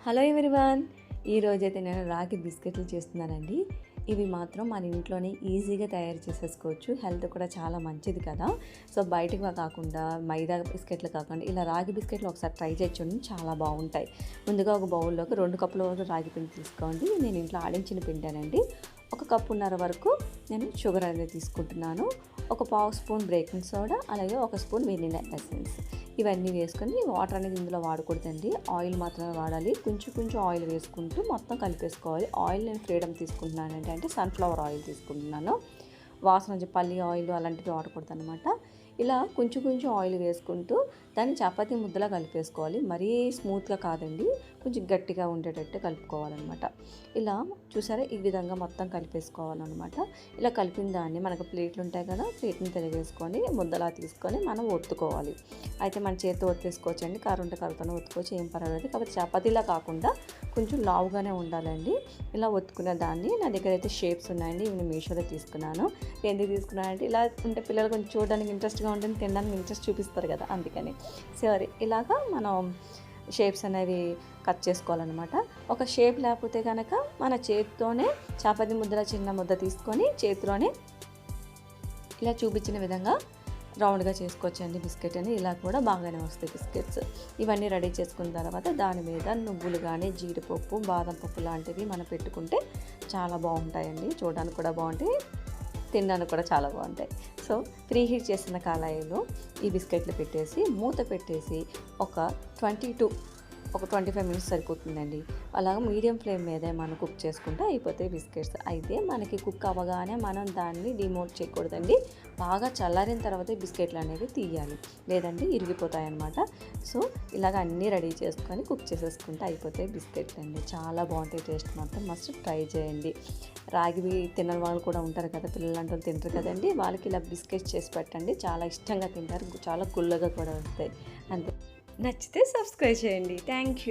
Hello everyone, ఈరోజైతే నేను రాగి బిస్కెట్లు చేస్తున్నానండి. ఇవి మాత్రం మన ఇంట్లోనే ఈజీగా తయారు చేసేసుకోవచ్చు. హెల్త్ కూడా చాలా మంచిది కదా. సో బయటకు కాకుండా మైదా బిస్కెట్లు కాకుండా ఇలా రాగి బిస్కెట్లు ఒకసారి ట్రై చేయొచ్చు, చాలా బాగుంటాయి. ముందుగా ఒక బౌల్లోకి 2 కప్పుల వరకు రాగి పిండి తీసుకోండి. నేను ఇంట్లో ఆడించిన పిండానండి. 1 కప్పున్నర వరకు నేను షుగర్ అనేది తీసుకుంటున్నాను. 1/2 స్పూన్ బేకింగ్ సోడా, అలాగే 1 స్పూన్ వెనిలా ఎసెన్స్. ఇవన్నీ వేసుకొని వాటర్ అనేది ఇందులో వాడకూడదండి, ఆయిల్ మాత్రమే వాడాలి. కొంచెం ఆయిల్ వేసుకుంటూ మొత్తం కలిపేసుకోవాలి. ఆయిల్ నేను ఫ్రీడమ్ తీసుకుంటున్నానండి, అంటే సన్ఫ్లవర్ ఆయిల్ తీసుకుంటున్నాను. వాసన పల్లి ఆయిల్ అలాంటివి వాడకూడదు అనమాట. ఇలా కొంచెం ఆయిల్ వేసుకుంటూ దాన్ని చపాతీ ముద్దలా కలిపేసుకోవాలి. మరీ స్మూత్గా కాదండి, కొంచెం గట్టిగా ఉండేటట్టు కలుపుకోవాలన్నమాట. ఇలా చూసారా, ఈ విధంగా మొత్తం కలిపేసుకోవాలన్నమాట. ఇలా కలిపిన దాన్ని మనకు ప్లేట్లు ఉంటాయి కదా, ప్లేట్ని తిరిగేసుకొని ముద్దలా తీసుకొని మనం ఒత్తుకోవాలి. అయితే మన చేతితో ఒత్తేసుకోవచ్చండి, కర్రతో ఒత్తుకోవచ్చు, ఏం పర్వాలేదు. కాబట్టి చపాతీలా కాకుండా కొంచెం లావుగానే ఉండాలండి. ఇలా ఒత్తుకున్న దాన్ని, నా దగ్గర అయితే షేప్స్ ఉన్నాయండి, ఇవి మీషోలో తీసుకున్నాను. ఎందుకు తీసుకున్నానంటే ఇలా ఉంటే పిల్లలు కొంచెం చూడడానికి ఇంట్రెస్ట్గా ఉంటుంది, తినడానికి ఇంట్రెస్ట్ చూపిస్తారు కదా, అందుకని. సరే, ఇలాగా మనం షేప్స్ అనేవి కట్ చేసుకోవాలన్నమాట. ఒక షేప్ లేకపోతే కనుక మన చేతితోనే చపాతీ ముద్దల చిన్న ముద్ద తీసుకొని చేతిలోనే ఇలా చూపించిన విధంగా రౌండ్గా చేసుకోవచ్చండి బిస్కెట్ అని. ఇలా కూడా బాగానే వస్తాయి బిస్కెట్స్. ఇవన్నీ రెడీ చేసుకున్న తర్వాత దాని మీద నువ్వులు కానీ, జీడిపప్పు, బాదం పప్పు లాంటివి మనం పెట్టుకుంటే చాలా బాగుంటాయండి. చూడడానికి కూడా బాగుంటాయి, తినడానికి కూడా చాలా బాగుంటాయి. సో ప్రీహీట్ చేసిన కళాయిలో ఈ బిస్కెట్లు పెట్టేసి మూత పెట్టేసి ఒక 25 మినిట్స్ సరిపోతుందండి. అలాగ మీడియం ఫ్లేమ్ మీదే మనం కుక్ చేసుకుంటే అయిపోతాయి బిస్కెట్స్. అయితే మనకి కుక్ అవ్వగానే మనం దాన్ని డిమోట్ చేయకూడదండి, బాగా చల్లారిన తర్వాత బిస్కెట్లు అనేవి తీయాలి, లేదంటే ఇరిగిపోతాయి అన్నమాట. సో ఇలాగ అన్నీ రెడీ చేసుకొని కుక్ చేసేసుకుంటే అయిపోతాయి బిస్కెట్లు అండి. చాలా బాగుంటాయి, టేస్ట్ మాత్రం మస్ట్ ట్రై చేయండి. రాగివి తినని వాళ్ళు కూడా ఉంటారు కదా, పిల్లలు అంటే తింటారు కదండి, వాళ్ళకి ఇలా బిస్కెట్స్ చేసి పెట్టండి, చాలా ఇష్టంగా తింటారు, చాలా గుల్లగా కూడా వస్తాయి. అంతే. నచ్చితే సబ్స్క్రైబ్ చేయండి. Thank you.